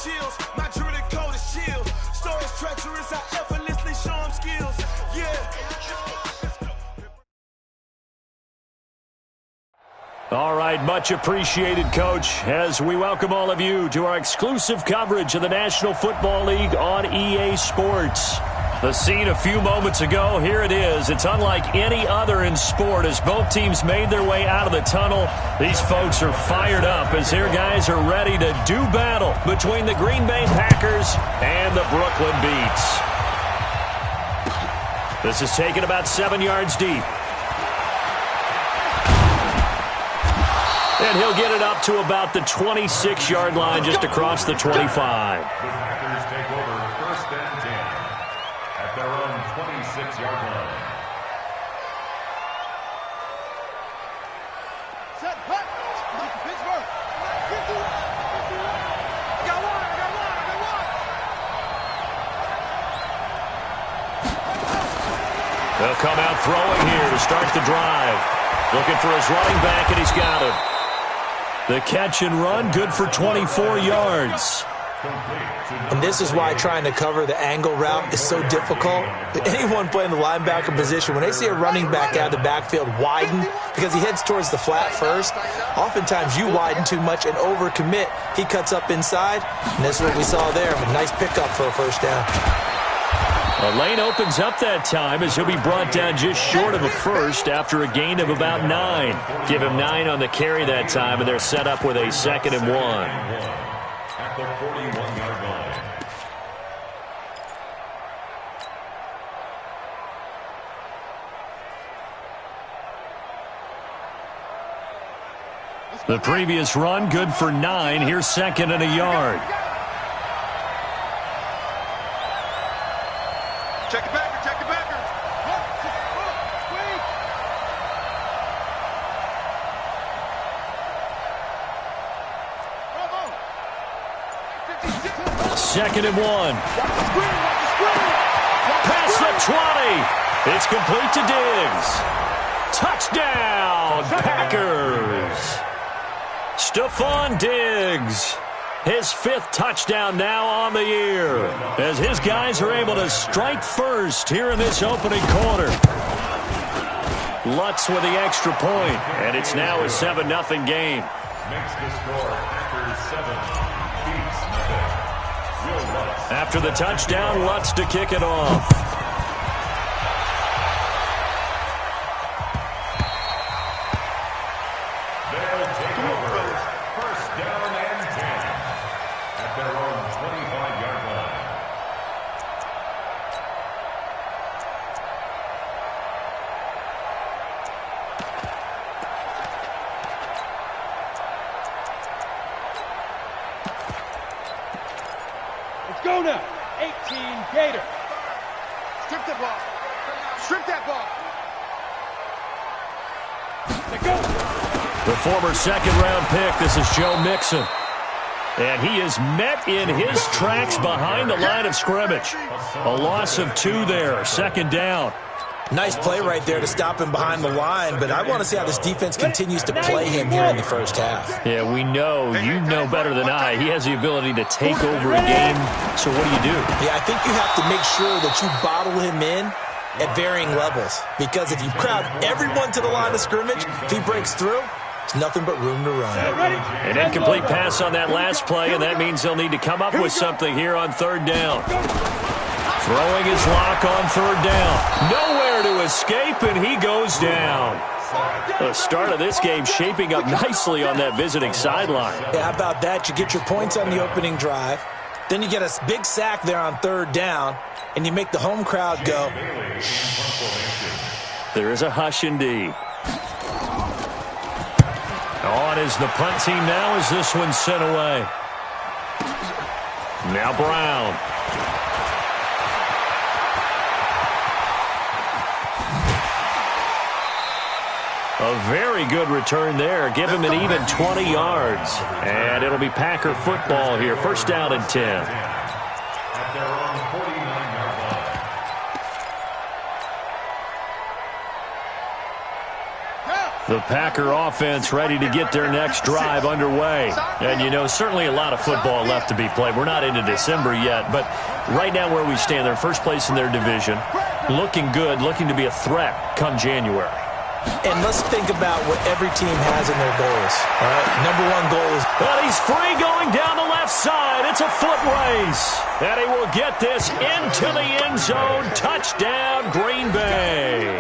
chills. My drilling code is chill. Stories treacherous, I effortlessly show them skills. Yeah. All right, much appreciated, Coach, as we welcome all of you to our exclusive coverage of the National Football League on EA Sports. The scene a few moments ago, here it is. It's unlike any other in sport as both teams made their way out of the tunnel. These folks are fired up as their guys are ready to do battle between the Green Bay Packers and the Brooklyn Beats. This is taken about 7 yards deep. And he'll get it up to about the 26-yard line just across the 25. The Packers take over 1st and 10 at their own 26-yard line. Set, hut, Pittsburgh. I got one. They'll come out throwing here to start the drive. Looking for his running back, and he's got him. The catch and run, good for 24 yards. And this is why trying to cover the angle route is so difficult. Anyone playing the linebacker position, when they see a running back out of the backfield widen because he heads towards the flat first, oftentimes you widen too much and overcommit. He cuts up inside, and this is what we saw there. A nice pickup for a first down. A lane opens up that time as he'll be brought down just short of a first after a gain of about 9. Give him 9 on the carry that time, and they're set up with a 2nd and 1. At the 41-yard line. The previous run, good for 9. Here's 2nd and a yard. Check it back. Second and 1. Past the 20. It's complete to Diggs. Touchdown, Packers. Stephon Diggs. His 5th touchdown now on the year as his guys are able to strike first here in this opening quarter. Lutz with the extra point, and it's now a 7-0 game. Makes the score Packers 7, Beats nothing. Will Lutz. After the touchdown, Lutz to kick it off. They'll take over 1st down and 10 at their own 25-yard line. Let's go now. 18 Gator. Strip that ball. Let go. The former 2nd-round pick, this is Joe Mixon. And he is met in his tracks behind the line of scrimmage. A loss of 2 there, 2nd down. Nice play right there to stop him behind the line, but I want to see how this defense continues to play him here in the first half. Yeah, we know, you know better than I, he has the ability to take over a game. So what do? Yeah, I think you have to make sure that you bottle him in at varying levels, because if you crowd everyone to the line of scrimmage, if he breaks through, it's nothing but room to run. An incomplete pass on that last play, and that means they'll need to come up with something here on 3rd down. Throwing his lock on 3rd down. Nowhere to escape, and he goes down. The start of this game shaping up nicely on that visiting sideline. Yeah, how about that? You get your points on the opening drive. Then you get a big sack there on 3rd down, and you make the home crowd go. There is a hush indeed. On is the punt team now as this one's sent away. Now Brown. A very good return there. Give him an even 20 yards. And it'll be Packer football here. 1st down and 10. At their own 49-yard line. The Packer offense ready to get their next drive underway. And, you know, certainly a lot of football left to be played. We're not into December yet, but right now where we stand, they're first place in their division. Looking good, looking to be a threat come January. And let's think about what every team has in their goals. All right? Number one goal is... But he's free going down the left side. It's a foot race. And he will get this into the end zone. Touchdown, Green Bay.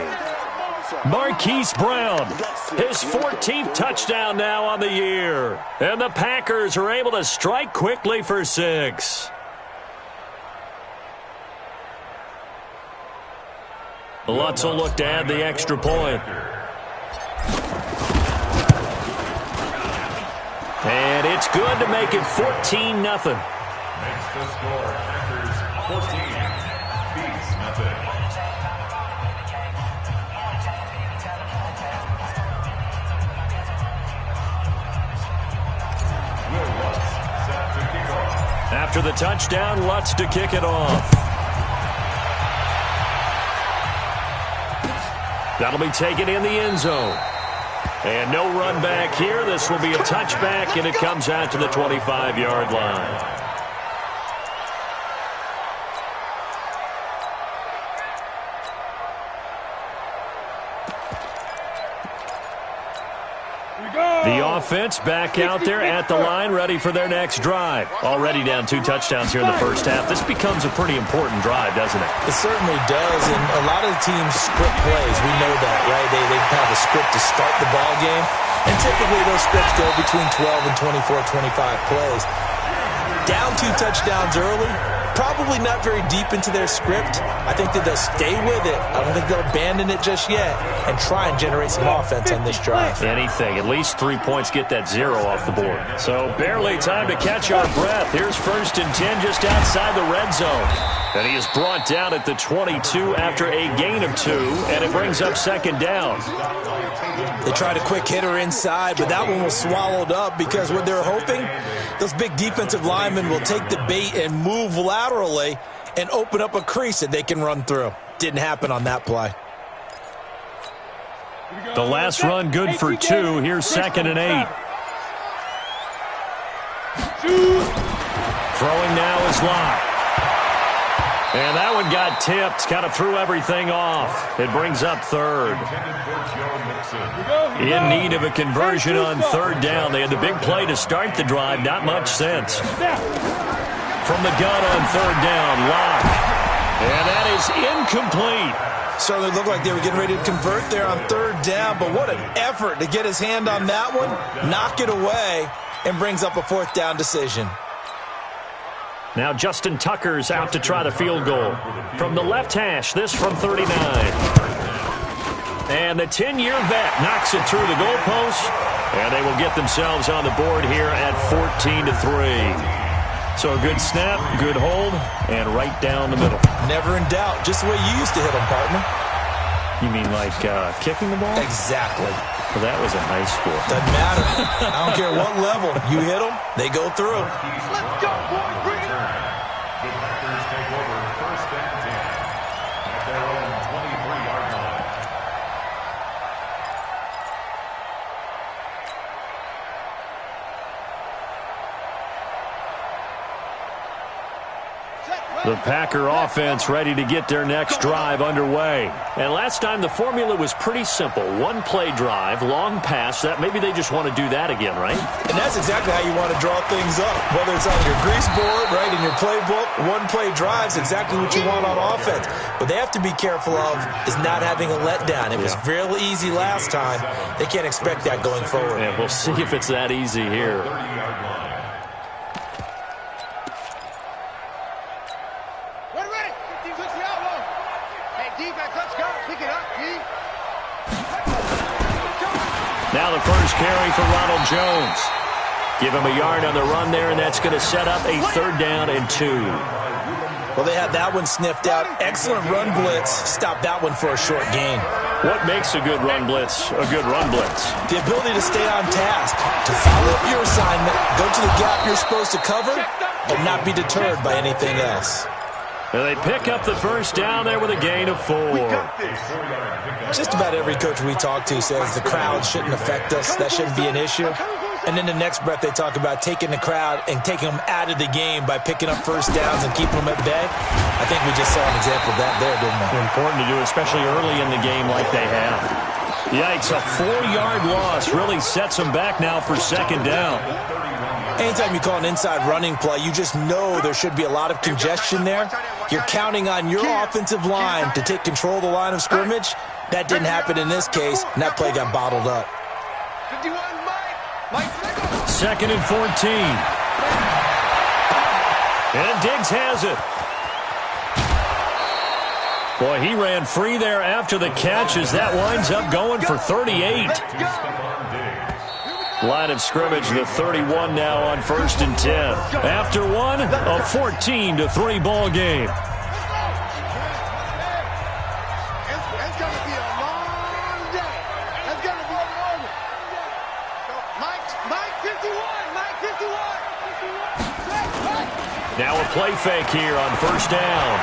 Marquise Brown, his 14th touchdown now on the year. And the Packers are able to strike quickly for 6. Lutz will look to add the extra point. And it's good to make it 14-0. Makes the score Packers 14, Beats nothing. After the touchdown, Lutz to kick it off. That'll be taken in the end zone. And no run back here. This will be a touchback, and it comes out to the 25-yard line. The offense back out there at the line, ready for their next drive. Already down 2 touchdowns here in the first half. This becomes a pretty important drive, doesn't it? It certainly does, and a lot of the teams script plays. We know that, right? They have a script to start the ball game, and typically those scripts go between 12 and 24, 25 plays. Down 2 touchdowns early, probably not very deep into their script. I think that they'll stay with it. I don't think they'll abandon it just yet and try and generate some offense on this drive. Anything. At least 3 points, get that 0 off the board. So barely time to catch our breath. Here's 1st and 10 just outside the red zone. And he is brought down at the 22 after a gain of 2, and it brings up 2nd down. They tried a quick hitter inside, but that one was swallowed up because what they're hoping, those big defensive linemen will take the bait and move laterally and open up a crease that they can run through. Didn't happen on that play. The last run good for 2. Here's 2nd and 8. Throwing now is Locke. And that one got tipped, kind of threw everything off. It brings up 3rd. In need of a conversion on 3rd down. They had the big play to start the drive, not much sense. From the gun on 3rd down, Locke. And that is incomplete. Certainly looked like they were getting ready to convert there on 3rd down, but what an effort to get his hand on that one, knock it away, and brings up a 4th down decision. Now Justin Tucker's out to try the field goal. From the left hash, this from 39. And the 10-year vet knocks it through the goalpost, and they will get themselves on the board here at 14-3. So a good snap, good hold, and right down the middle. Never in doubt, just the way you used to hit them, partner. You mean like kicking the ball? Exactly. Well, that was in high school. Doesn't matter. I don't care what level. You hit them, they go through. Let's go, boys. Bring it. The Packers take over 1st and 10 at their own 23-yard line. The Packer offense ready to get their next drive underway. And last time the formula was pretty simple. 1-play drive, long pass. That maybe they just want to do that again, right? And that's exactly how you want to draw things up. Whether it's on your grease board, right, in your playbook, 1-play drive's exactly what you want on offense. What they have to be careful of is not having a letdown. It was real easy last time. They can't expect that going forward. Yeah, we'll see if it's that easy here. 30-yard line. Now the first carry for Ronald Jones. Give him a yard on the run there, and that's going to set up a 3rd down and 2. Well, they had that one sniffed out. Excellent run blitz. Stop that one for a short gain. What makes a good run blitz a good run blitz? The ability to stay on task, to follow up your assignment, go to the gap you're supposed to cover, and not be deterred by anything else. And they pick up the first down there with a gain of 4. Just about every coach we talk to says the crowd shouldn't affect us. That shouldn't be an issue. And in the next breath, they talk about taking the crowd and taking them out of the game by picking up first downs and keeping them at bay. I think we just saw an example of that there, didn't we? Important to do, especially early in the game like they have. Yikes, a 4-yard loss really sets them back now for second down. Anytime you call an inside running play, you just know there should be a lot of congestion there. You're counting on your offensive line to take control of the line of scrimmage. That didn't happen in this case, and that play got bottled up. 2nd and 14. And Diggs has it. Boy, he ran free there after the catch as that winds up going for 38. Line of scrimmage, the 31 now on 1st and 10. After one, a 14-3 ball game. It's going to be a long day. It's going to be a long day. Mike 51. Now a play fake here on 1st down.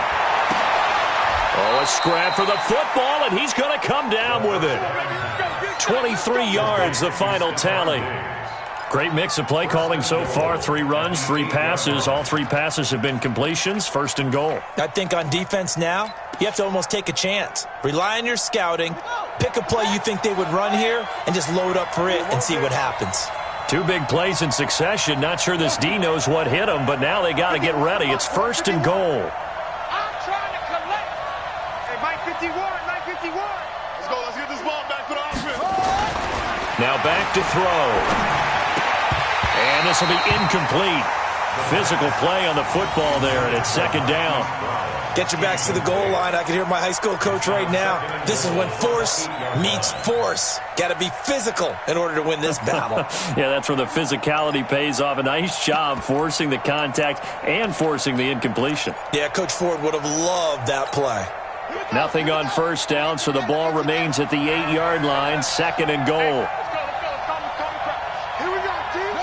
Oh, a scrap for the football, and he's going to come down with it. 23 yards, the final tally. Great mix of play calling so far. 3 runs, 3 passes. All 3 passes have been completions. 1st and goal. I think on defense now, you have to almost take a chance. Rely on your scouting. Pick a play you think they would run here and just load up for it and see what happens. 2 big plays in succession. Not sure this D knows what hit them, but now they got to get ready. It's 1st and goal. I'm trying to collect. Hey, Mike 51. Let's get this ball back for the offense. Now back to throw. And this will be incomplete. Physical play on the football there, and it's 2nd down. Get your backs to the goal line. I can hear my high school coach right now. This is when force meets force. Got to be physical in order to win this battle. Yeah, that's where the physicality pays off. A nice job forcing the contact and forcing the incompletion. Yeah, Coach Ford would have loved that play. Nothing on 1st down, so the ball remains at the 8-yard line. 2nd and goal. Here we go, team.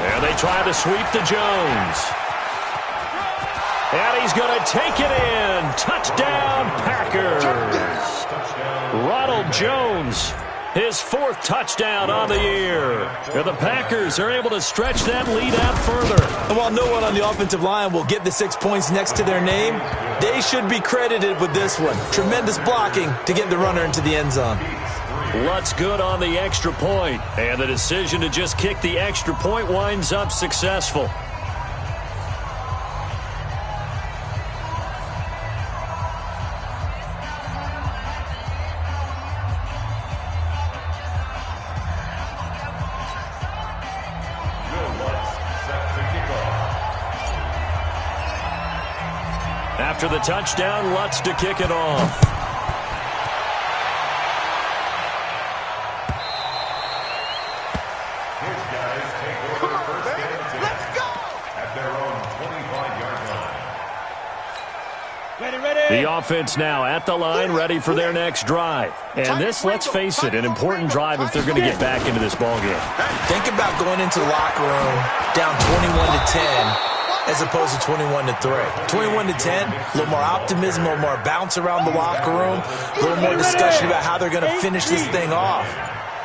And they try to sweep to Jones. And he's going to take it in. Touchdown, Packers. Ronald Jones, his 4th touchdown on the year. And the Packers are able to stretch that lead out further. And while no one on the offensive line will get the 6 points next to their name, they should be credited with this one. Tremendous blocking to get the runner into the end zone. Lutz good on the extra point. And the decision to just kick the extra point winds up successful. After the touchdown, Lutz to kick it off. His guys take over 1st and 10. Let's go! At their own 25-yard line. Ready. The offense now at the line, ready for their next drive. And this, let's face it, an important drive if they're going to get back into this ballgame. Think about going into the locker room down 21-10 as opposed to 21-3. 21-10, a little more optimism, a little more bounce around the locker room, a little more discussion about how they're going to finish this thing off.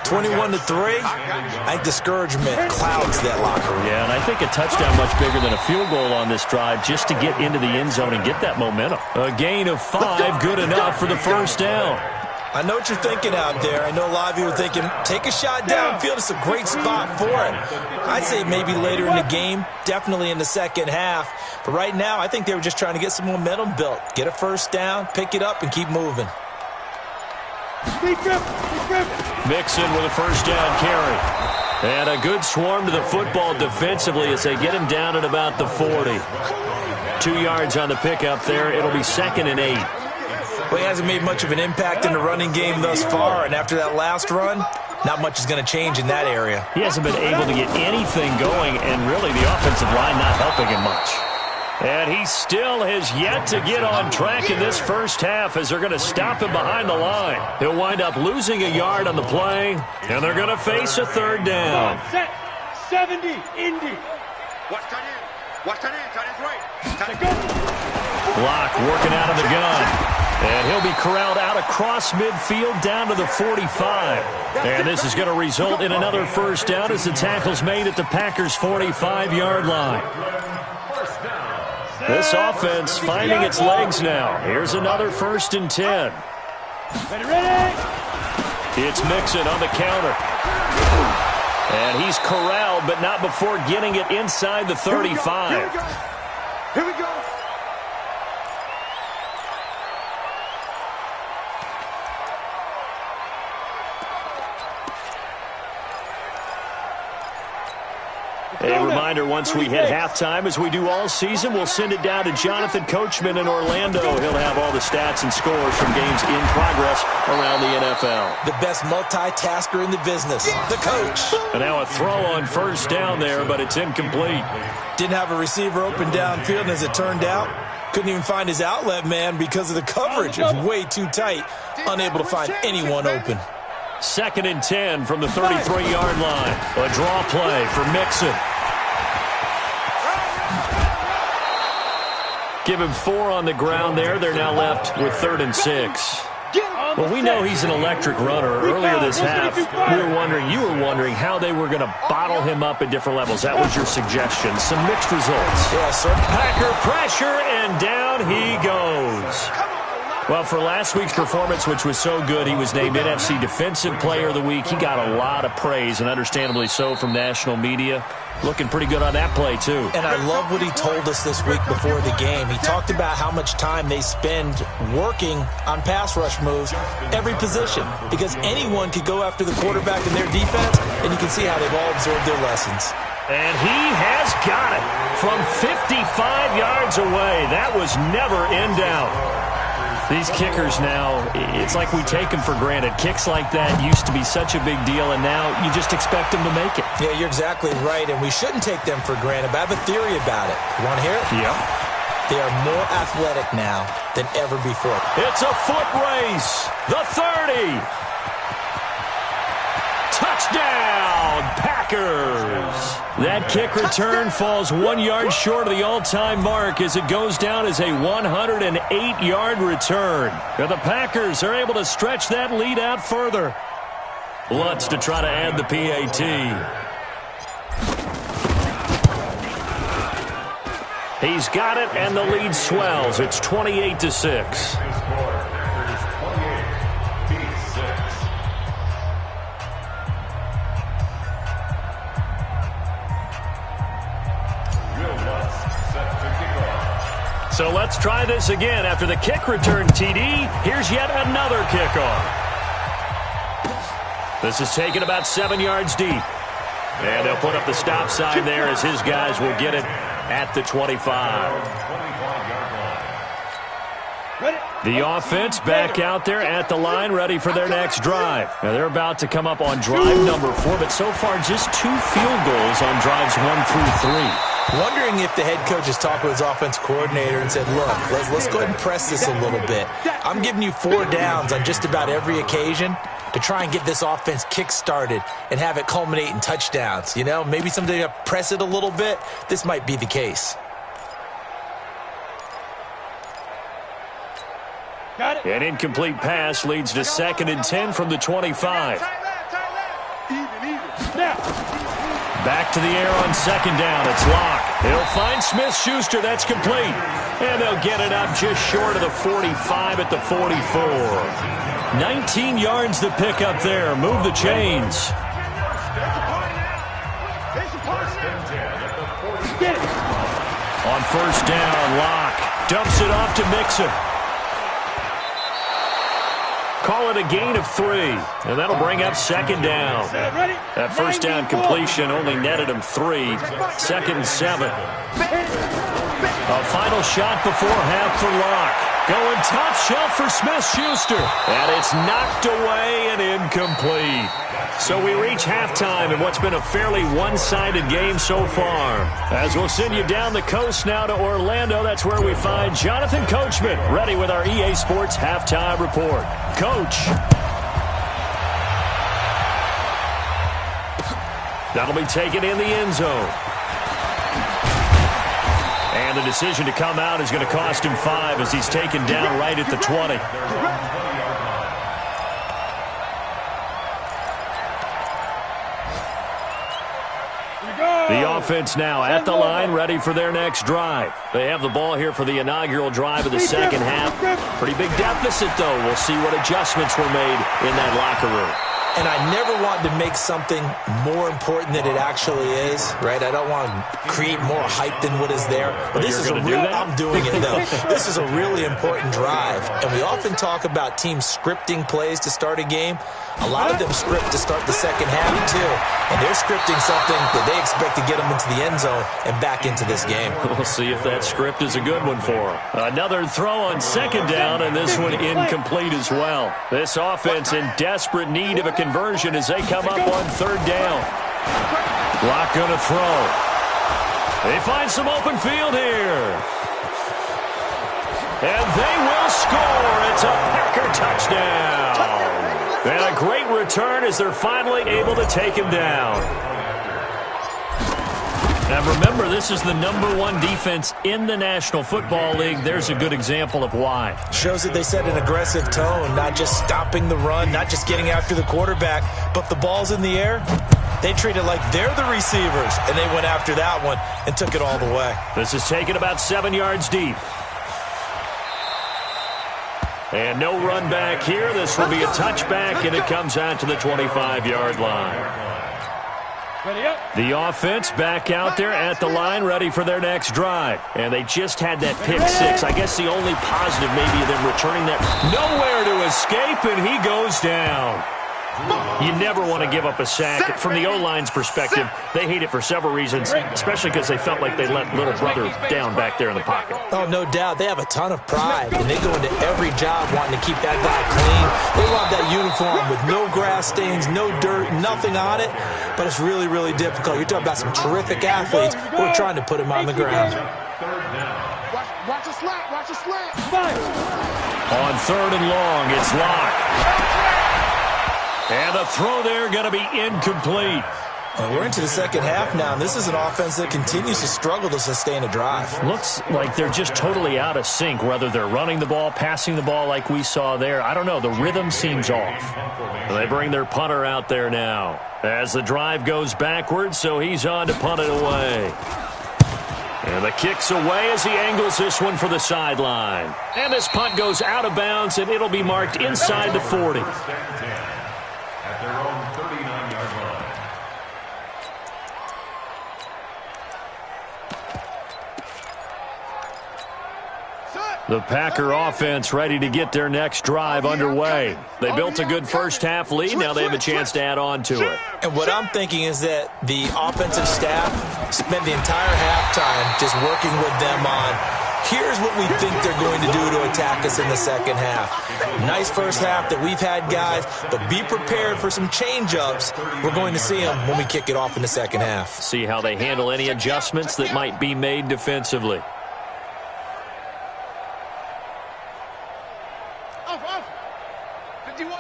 21-3, I think discouragement clouds that locker room. Yeah, and I think a touchdown much bigger than a field goal on this drive just to get into the end zone and get that momentum. A gain of 5, good enough for the 1st down. I know what you're thinking out there. I know a lot of you are thinking, take a shot downfield. It's a great spot for it. I'd say maybe later in the game, definitely in the second half. But right now, I think they were just trying to get some momentum built. Get a 1st down, pick it up, and keep moving. Mixon with a 1st down carry. And a good swarm to the football defensively as they get him down at about the 40. 2 yards on the pickup there. It'll be 2nd and 8. Well, he hasn't made much of an impact in the running game thus far, and after that last run, not much is going to change in that area. He hasn't been able to get anything going, and really the offensive line not helping him much. And he still has yet to get on track in this first half as they're going to stop him behind the line. He'll wind up losing a yard on the play, and they're going to face a 3rd down. 70, Indy. Watch tight end. Watch tight end. Tight end's right. Tight end. Block working out of the gun. And he'll be corralled out across midfield down to the 45. And this is going to result in another first down as the tackle's made at the Packers' 45-yard line. This offense finding its legs now. Here's another 1st and 10. Ready. It's Mixon on the counter. And he's corralled, but not before getting it inside the 35. Here we go. A reminder, once we hit halftime, as we do all season, we'll send it down to Jonathan Coachman in Orlando. He'll have all the stats and scores from games in progress around the NFL. The best multitasker in the business, the coach. And now a throw on first down there, but it's incomplete. Didn't have a receiver open downfield, and as it turned out, couldn't even find his outlet man because of the coverage. It was way too tight, unable to find anyone open. 2nd and 10 from the 33-yard line. A draw play for Mixon. Give him 4 on the ground there. They're now left with 3rd and 6. Well, we know he's an electric runner. Earlier this half, you were wondering how they were going to bottle him up at different levels. That was your suggestion. Some mixed results. Yeah, sir. Packer pressure, and down he goes. Well, for last week's performance, which was so good, he was named NFC Defensive Player of the Week. He got a lot of praise, and understandably so, from national media. Looking pretty good on that play, too. And I love what he told us this week before the game. He talked about how much time they spend working on pass rush moves, every position, because anyone could go after the quarterback in their defense, and you can see how they've all absorbed their lessons. And he has got it from 55 yards away. That was never in doubt. These kickers now, it's like we take them for granted. Kicks like that used to be such a big deal, and now you just expect them to make it. Yeah, you're exactly right, and we shouldn't take them for granted, but I have a theory about it. You want to hear it? Yep. They are more athletic now than ever before. It's a foot race. The 30. Touchdown, Packers. That kick return falls 1 yard short of the all-time mark as it goes down as a 108-yard return. And the Packers are able to stretch that lead out further. Lutz to try to add the PAT. He's got it, and the lead swells. It's 28-6. So let's try this again. After the kick return TD, here's yet another kickoff. This is taken about 7 yards deep. And they'll put up the stop sign there as his guys will get it at the 25. The offense back out there at the line, ready for their next drive. Now they're about to come up on drive number 4, but so far just 2 field goals on drives 1 through 3. Wondering if the head coach has talked with his offense coordinator and said, look, let's go ahead and press this a little bit. I'm giving you 4 downs on just about every occasion to try and get this offense kick-started and have it culminate in touchdowns. You know, maybe someday you press it a little bit. This might be the case. Got it. An incomplete pass leads to 2nd and 10 from the 25. Even. Now. Back to the air on 2nd down. It's Locke. He'll find Smith-Schuster. That's complete. And they'll get it up just short of the 45 at the 44. 19 yards to pick up there. Move the chains. On 1st down, Locke dumps it off to Mixon. Call it a gain of 3, and that'll bring up 2nd down. That 1st down completion only netted him 3. 2nd and 7. A final shot before half for Locke. Going top shelf for Smith-Schuster. And it's knocked away and incomplete. So we reach halftime in what's been a fairly one-sided game so far. As we'll send you down the coast now to Orlando, that's where we find Jonathan Coachman, ready with our EA Sports Halftime Report. Coach. That'll be taken in the end zone. And the decision to come out is going to cost him 5 as he's taken down right at the 20. The offense now at the line, ready for their next drive. They have the ball here for the inaugural drive of the second half. Pretty big deficit, though. We'll see what adjustments were made in that locker room. And I never want to make something more important than it actually is, right? I don't want to create more hype than what is there. But this is I'm doing it, though. This is a really important drive. And we often talk about teams scripting plays to start a game. A lot of them script to start the second half, too. And they're scripting something that they expect to get them into the end zone and back into this game. We'll see if that script is a good one for them. Another throw on second down, and this one incomplete as well. This offense in desperate need of a conversion as they come up on third down. Lock going to throw. They find some open field here. And they will score. It's a Packer touchdown. And a great return as they're finally able to take him down. And remember, this is the #1 defense in the National Football League. There's a good example of why. Shows that they set an aggressive tone, not just stopping the run, not just getting after the quarterback, but the ball's in the air. They treat it like they're the receivers, and they went after that one and took it all the way. This is taken about 7 yards deep. And no run back here. This will be a touchback, and it comes out to the 25-yard line. The offense back out there at the line, ready for their next drive. And they just had that pick 6. I guess the only positive maybe of them returning that. Nowhere to escape, and he goes down. You never want to give up a sack. From the O-line's perspective, they hate it for several reasons, especially because they felt like they let little brother down back there in the pocket. Oh, no doubt. They have a ton of pride, and they go into every job wanting to keep that guy clean. They want that uniform with no grass stains, no dirt, nothing on it, but it's really, really difficult. You're talking about some terrific athletes who are trying to put him on the ground. Watch a slant. Watch a slant. On third and long, it's Locke. And the throw there going to be incomplete. And we're into the second half now, and this is an offense that continues to struggle to sustain a drive. Looks like they're just totally out of sync, whether they're running the ball, passing the ball like we saw there. I don't know. The rhythm seems off. They bring their punter out there now as the drive goes backwards, so he's on to punt it away. And the kick's away as he angles this one for the sideline. And this punt goes out of bounds, and it'll be marked inside the 40. At their own 39-yard line. The Packer offense ready to get their next drive underway. They built a good first-half lead. Now they have a chance to add on to it. And what I'm thinking is that the offensive staff spent the entire halftime just working with them on, here's what we think they're going to do to attack us in the second half. Nice first half that we've had, guys, but be prepared for some change-ups. We're going to see them when we kick it off in the second half. See how they handle any adjustments that might be made defensively. Off. 51,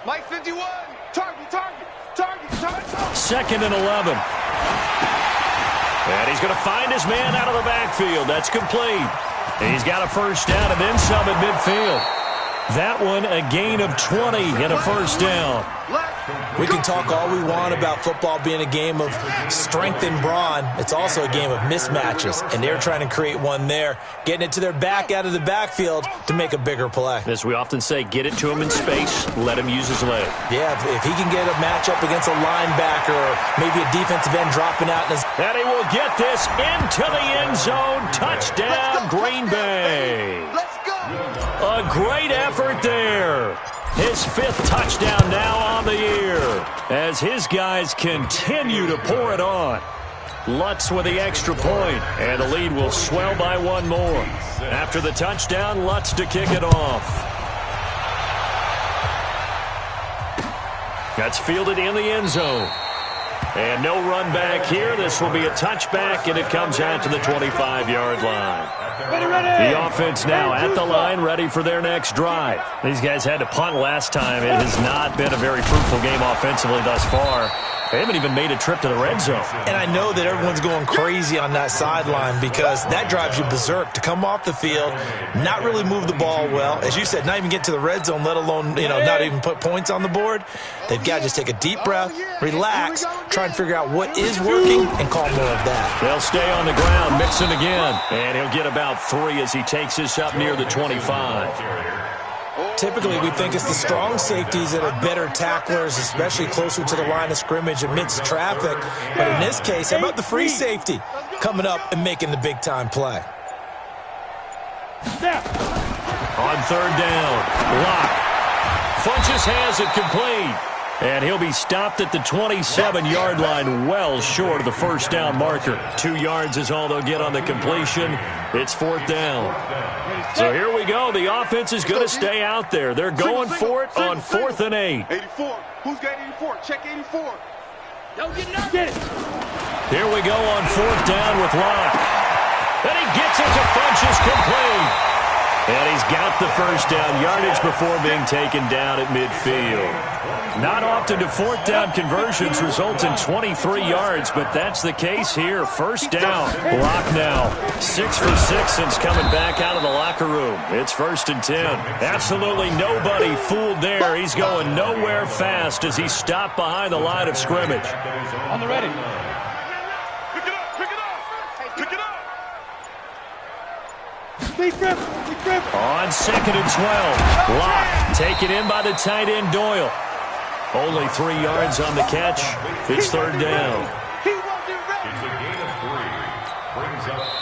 Mike 51. Target. Second and 11. And he's going to find his man out of the backfield. That's complete. And he's got a first down and then some at midfield. That one a gain of 20 and a first down. We can talk all we want about football being a game of strength and brawn. It's also a game of mismatches, and they're trying to create one there, getting it to their back out of the backfield to make a bigger play. As we often say, get it to him in space, let him use his leg. Yeah, if he can get a matchup against a linebacker or maybe a defensive end dropping out. And he will get this into the end zone. Touchdown, Green Bay. Let's go. A great effort there. His 5th touchdown now on the year as his guys continue to pour it on. Lutz with the extra point, and the lead will swell by one more. After the touchdown, Lutz to kick it off. That's fielded in the end zone. And no run back here. This will be a touchback, and it comes out to the 25-yard line. The offense now at the line, ready for their next drive. These guys had to punt last time. It has not been a very fruitful game offensively thus far. They haven't even made a trip to the red zone. And I know that everyone's going crazy on that sideline because that drives you berserk to come off the field, not really move the ball well. As you said, not even get to the red zone, let alone, not even put points on the board. They've got to just take a deep breath, relax, try and figure out what is working, and call more of that. They'll stay on the ground, mixing again. And he'll get about 3 as he takes this up near the 25. Typically, we think it's the strong safeties that are better tacklers, especially closer to the line of scrimmage amidst traffic. But in this case, how about the free safety coming up and making the big-time play? On third down, Locke Funches has it complete. And he'll be stopped at the 27-yard line, well short of the first down marker. 2 yards is all they'll get on the completion. It's fourth down. So here we go. The offense is going to stay out there. They're going for it on 4th and 8. 84. Who's got 84? Check 84. Don't get it. Here we go on 4th down with Locke. And he gets it to Funches complete. And he's got the first down yardage before being taken down at midfield. Not often do 4th down conversions result in 23 yards, but that's the case here. First down. Locke now 6 for 6 since coming back out of the locker room. It's 1st and 10. Absolutely nobody fooled there. He's going nowhere fast as he stopped behind the line of scrimmage. On the ready. Pick it up. Pick it up. Pick it up. Big grip. On 2nd and 12. Locke taken in by the tight end Doyle. Only 3 yards on the catch. It's 3rd down.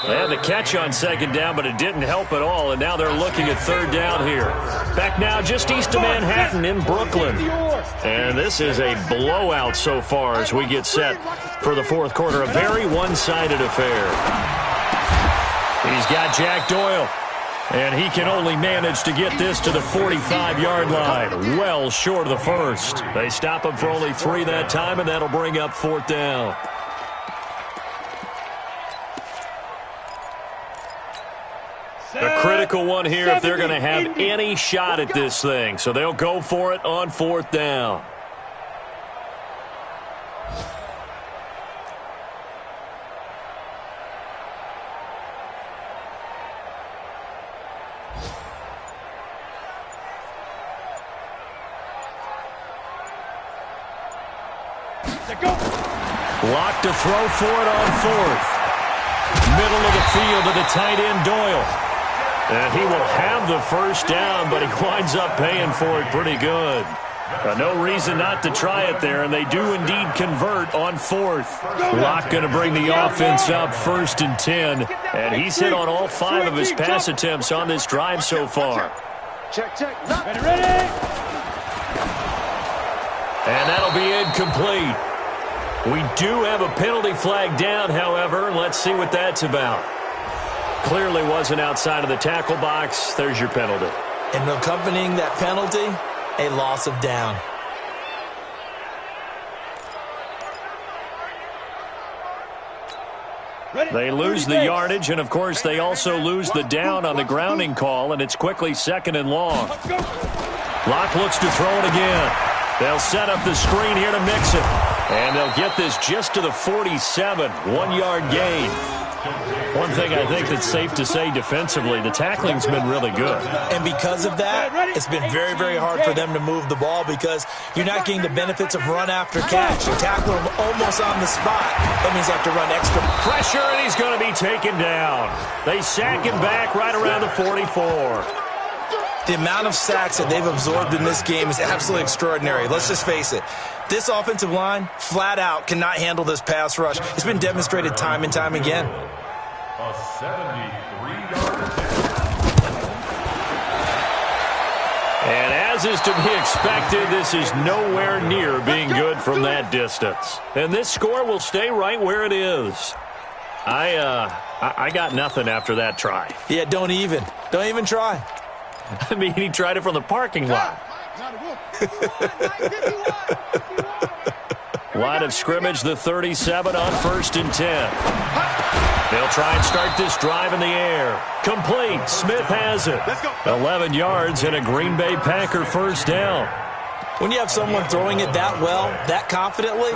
They had the catch on 2nd down, but it didn't help at all, and now they're looking at 3rd down here. Back now just east of Manhattan in Brooklyn. And this is a blowout so far as we get set for the 4th quarter. A very one-sided affair. He's got Jack Doyle. And he can only manage to get this to the 45-yard line, well short of the first. They stop him for only 3 that time, and that'll bring up 4th down. A critical one here if they're going to have any shot at this thing. So they'll go for it on 4th down. Locke to throw for it on 4th. Middle of the field to the tight end Doyle. And he will have the first down, but he winds up paying for it pretty good. No reason not to try it there, and they do indeed convert on 4th. Locke going to bring the offense up 1st and 10, and he's hit on all 5 of his pass attempts on this drive so far. Check. Ready. And that'll be incomplete. We do have a penalty flag down, however. Let's see what that's about. Clearly wasn't outside of the tackle box. There's your penalty. And accompanying that penalty, a loss of down. They lose the yardage, and, of course, they also lose the down on the grounding call, and it's quickly 2nd and long. Locke looks to throw it again. They'll set up the screen here to mix it. And they'll get this just to the 47, 1-yard gain. One thing I think that's safe to say defensively, the tackling's been really good. And because of that, it's been very, very hard for them to move the ball because you're not getting the benefits of run after catch. You tackle them almost on the spot. That means they have to run extra. Pressure, and he's going to be taken down. They sack him back right around the 44. The amount of sacks that they've absorbed in this game is absolutely extraordinary. Let's just face it. This offensive line, flat out, cannot handle this pass rush. It's been demonstrated time and time again. A 73-yard And as is to be expected, this is nowhere near being good from that distance. And this score will stay right where it is. I got nothing after that try. Yeah, don't even try. I mean, he tried it from the parking lot. Line of scrimmage, the 37 on 1st and 10. They'll try and start this drive in the air. Complete. Smith has it. 11 yards and a Green Bay Packer first down. When you have someone throwing it that well, that confidently,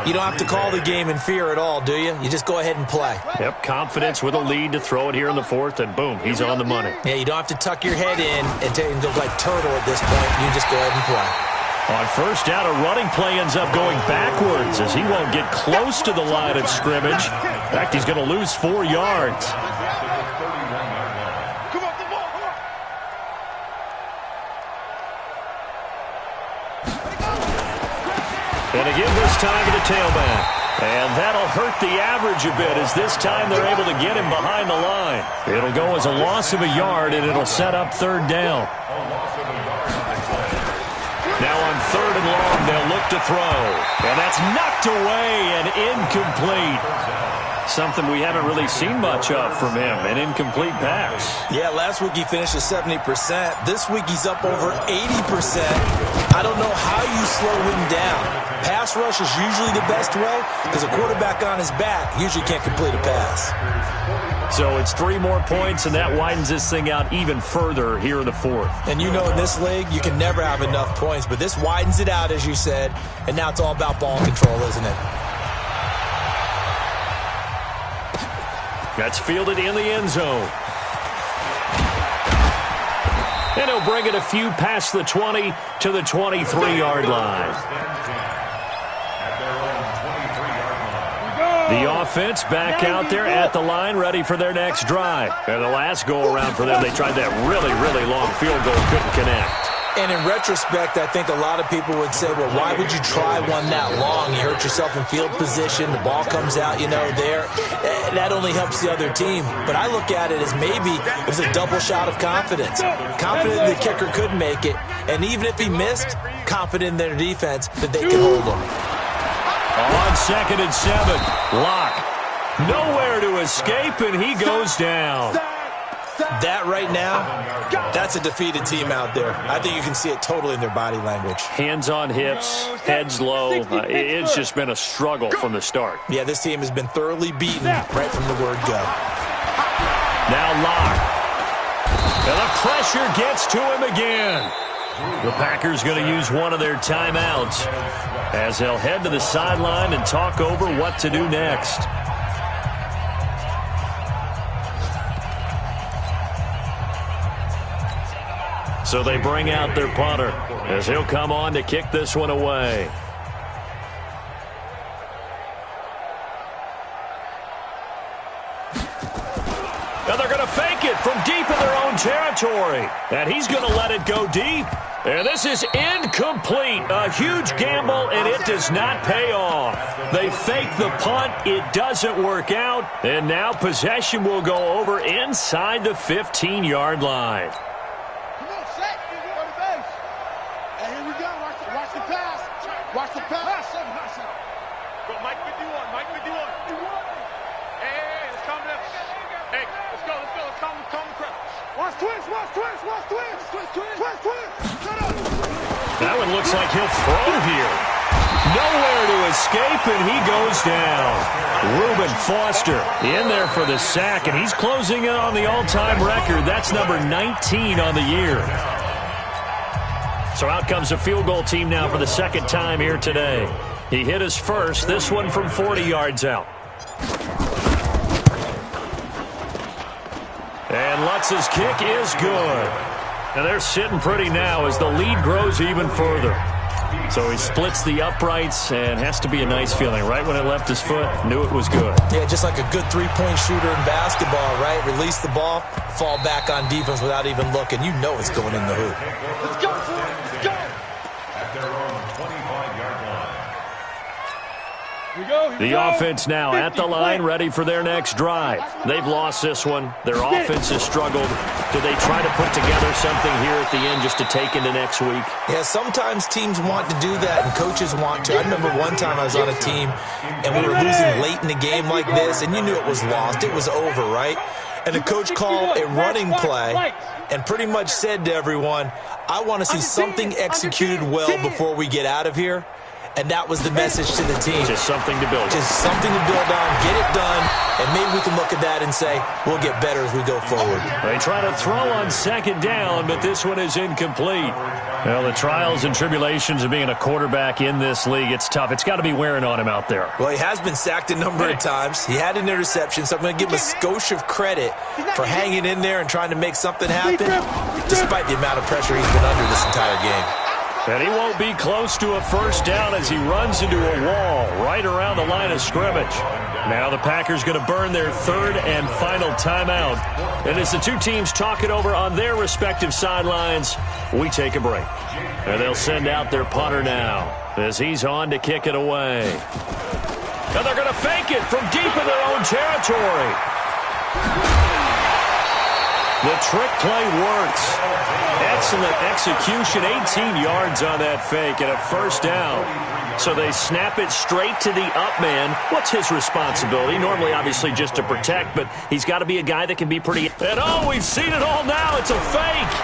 you don't have to call the game in fear at all, do you? You just go ahead and play. Yep, confidence with a lead to throw it here in the 4th, and boom, he's on the money. Yeah, you don't have to tuck your head in and look like turtle at this point. You just go ahead and play. On first down, a running play ends up going backwards as he won't get close to the line of scrimmage. In fact, he's going to lose 4 yards. And again this time to the tailback. And that'll hurt the average a bit as this time they're able to get him behind the line. It'll go as a loss of a yard, and it'll set up 3rd down. Now on 3rd and long, they'll look to throw. And that's knocked away and incomplete. Something we haven't really seen much of from him, an incomplete pass. Yeah, last week he finished at 70%. This week he's up over 80%. I don't know how you slow him down. Pass rush is usually the best way because a quarterback on his back usually can't complete a pass. So it's 3 more points, and that widens this thing out even further here in the 4th. And you know in this league, you can never have enough points, but this widens it out, as you said, and now it's all about ball control, isn't it? That's fielded in the end zone. And he'll bring it a few past the 20 to the 23-yard line. The offense back out there at the line, ready for their next drive. And the last go-around for them, they tried that really, really long field goal, couldn't connect. And in retrospect, I think a lot of people would say, well, why would you try one that long? You hurt yourself in field position. The ball comes out, there. That only helps the other team. But I look at it as maybe it was a double shot of confidence. Confident the kicker could make it. And even if he missed, confident in their defense that they can hold him. On 2nd and 7, Locke. Nowhere to escape, and he goes down. That right now, that's a defeated team out there. I think you can see it totally in their body language. Hands on hips, heads low. It's just been a struggle from the start. Yeah, this team has been thoroughly beaten right from the word go. Now Locke. And the pressure gets to him again. The Packers going to use one of their timeouts as they'll head to the sideline and talk over what to do next. So they bring out their punter as he'll come on to kick this one away. And they're going to fake it from deep in their own territory. And he's going to let it go deep. And this is incomplete. A huge gamble, and it does not pay off. They fake the punt. It doesn't work out. And now possession will go over inside the 15-yard line. Watch the pass. Go, Mike 51, Mike 51. Hey, let's calm down. Hey, let's go. Let's calm the crowd. Watch twist. Shut up. That one looks like he'll throw here. Nowhere to escape, and he goes down. Reuben Foster in there for the sack, and he's closing in on the all-time record. That's number 19 on the year. So out comes a field goal team now for the 2nd time here today. He hit his first, this one from 40 yards out. And Lutz's kick is good. And they're sitting pretty now as the lead grows even further. So he splits the uprights, and has to be a nice feeling. Right when it left his foot, knew it was good. Yeah, just like a good three-point shooter in basketball, right? Release the ball, fall back on defense without even looking. You know it's going in the hoop. Let's go, let's go. At their own 25-yard line. The offense now at the line, ready for their next drive. They've lost this one. Their offense has struggled. Do they try to put together something here at the end just to take into next week? Yeah, sometimes teams want to do that, and coaches want to. I remember one time I was on a team, and we were losing late in the game like this, and you knew it was lost. It was over, right? And the coach called a running play and pretty much said to everyone, I want to see something executed well before we get out of here. and that was the message to the team. Just something to build on. Just something to build on, get it done, and maybe we can look at that and say, we'll get better as we go forward. They try to throw on second down, but this one is incomplete. Well, the trials and tribulations of being a quarterback in this league, it's tough. It's got to be wearing on him out there. Well, he has been sacked a number of times. He had an interception, so I'm going to give him a skosh of credit for hanging in there and trying to make something happen, despite the amount of pressure he's been under this entire game. And he won't be close to a first down as he runs into a wall right around the line of scrimmage. Now the Packers going to burn their third and final timeout. And as the two teams talk it over on their respective sidelines, we take a break. And they'll send out their punter now as he's on to kick it away. And they're going to fake it from deep in their own territory. The trick play works. Excellent execution, 18 yards on that fake and a first down. So they snap it straight to the up man. What's his responsibility? Normally, obviously, just to protect, but he's got to be a guy that can be pretty... And oh, we've seen it all now. It's a fake.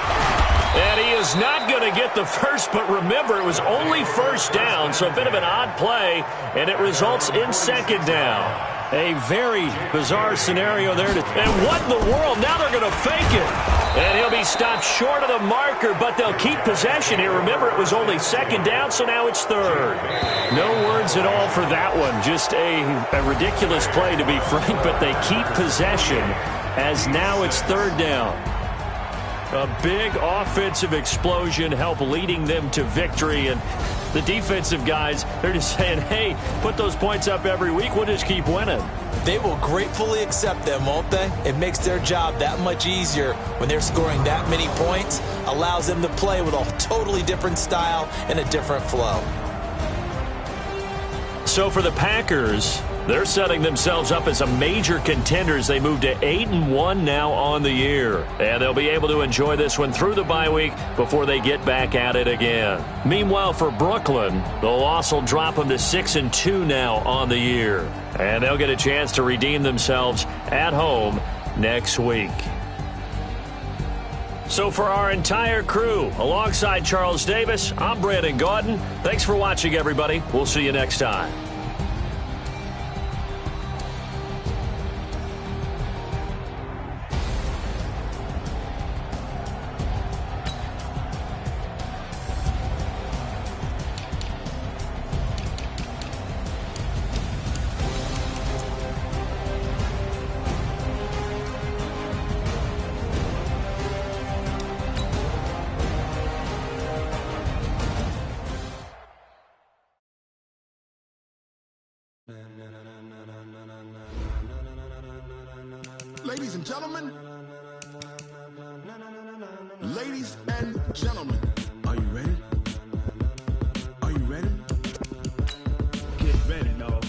And he is not going to get the first, but remember, it was only first down, so a bit of an odd play, and it results in second down. A very bizarre scenario there. And what in the world? Now they're going to fake it. And he'll be stopped short of the marker, but they'll keep possession here. Remember, it was only second down, so now it's third. No words at all for that one. Just a ridiculous play, to be frank, but they keep possession as now it's third down. A big offensive explosion help leading them to victory, and the defensive guys, they're just saying, hey, put those points up every week, we'll just keep winning. They will gratefully accept them, won't they? It makes their job that much easier when they're scoring that many points, allows them to play with a totally different style and a different flow. So for the Packers, they're setting themselves up as a major contender as they move to 8-1 now on the year. And they'll be able to enjoy this one through the bye week before they get back at it again. Meanwhile, for Brooklyn, the loss will drop them to 6-2 now on the year. And they'll get a chance to redeem themselves at home next week. So for our entire crew, alongside Charles Davis, I'm Brandon Gaudin. Thanks for watching, everybody. We'll see you next time. Ladies and gentlemen, ladies and gentlemen, are you ready? Are you ready? Get ready, dog.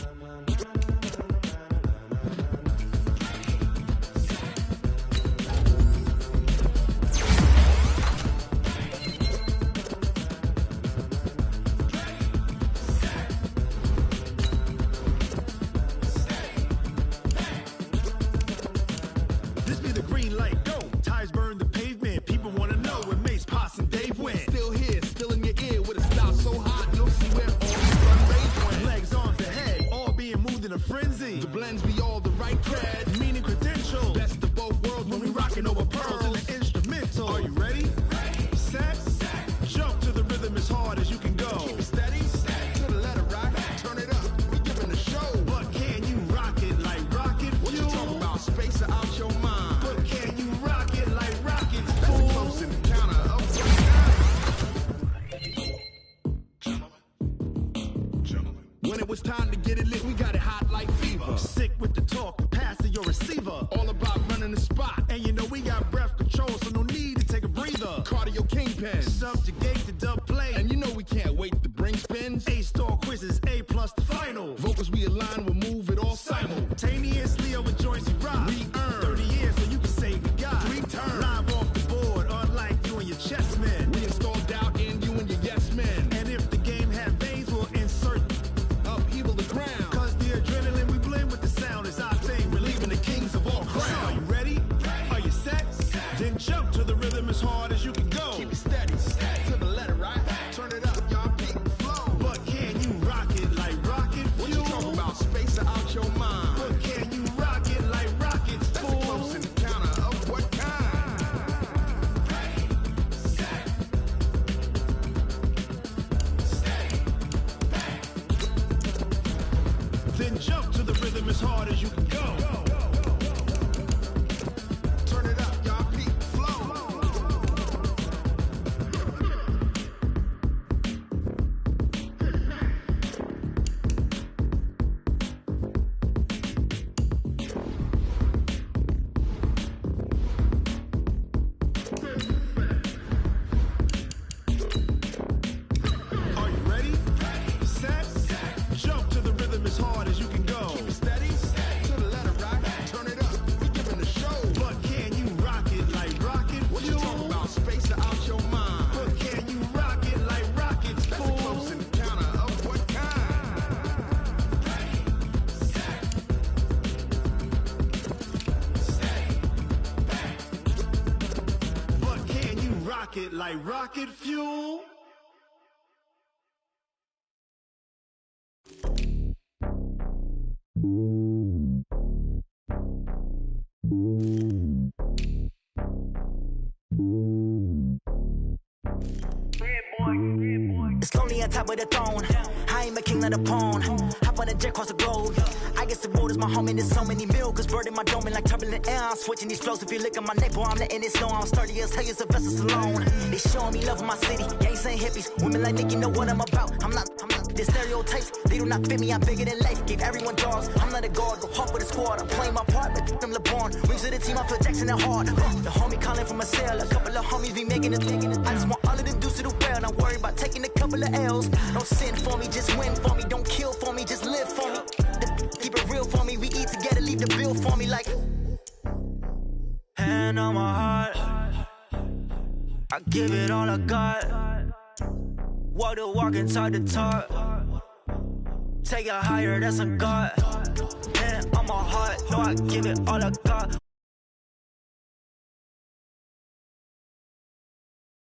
This be the green light, go. Tires burn the pavement. People want to know where Mace, Potts, and Dave went. Still here, still in your ear with a style so hot, you'll see where all the run rage went. Legs, arms, and head, all being moved in a frenzy. The blends be all the right cred, meaning credentials. Best of both worlds when we rockin' over pearls in the instrumental. Are you ready? Set, jump to the rhythm as hard as you can go. Keep it steady, to the letter rock, turn it up. We giving a show. But can you rock it like rocket fuel? What you talking about? Space or out your mind? But can you rock it like rockets, fool? Close in the counter up when it was time to get it lit, we got it hot like fever. Sick with the talk, passing your receiver. All about running the spot. And you know we got breath control, so no need to take a breather. Cardio kingpin, subjugate the dub play. And you know we can't wait to bring spins. A-star quizzes, A+ the final. Vocals we align, we'll move it all simultaneously over joints we rock. We earn 30 years, so you can say we got 3 turns. Live off the board, unlike you and your chess men. We installed doubt in you and your yes men. And if the game had veins, we'll insert upheaval the ground. Cause the adrenaline we blend with the sound is our thing. Relieving the kings of all crowns. So are you ready? Are you set? Then jump to the rhythm as hard as you can go. Keep it steady, to the rocket like rocket fuel. It's lonely on top of the throne. I ain't a king of the pawn. Hop on a jet across the globe. I guess the world is my home and there's so many milk. Bird in my dome and like turbulent air. I'm switching these flows. If you look at my neck, boy, I'm letting it snow. I'm sturdy as hell as a vessel alone. They showing me love in my city. Gangsta hippies. Women like Nicky know what I'm about. I'm not the stereotypes. They do not fit me. I'm bigger than life. Gave everyone dogs. I'm not a guard. Go hard with the squad. I'm playing my part, but them LeBron. Wings of the team. I feel Jackson and hard. The homie calling from a cell. A couple of homies be making it. I just want all of them dudes to do well. Not worry about taking a couple of L's. Don't sin for me, just win for me. Don't kill for me, just live for me. Keep it real for me. We eat together, leave the bill for me like. Hand on my heart, I give it all I got. Walk the walk and talk the talk. Take it higher, that's a God. Hand on my heart, no, I give it all I got.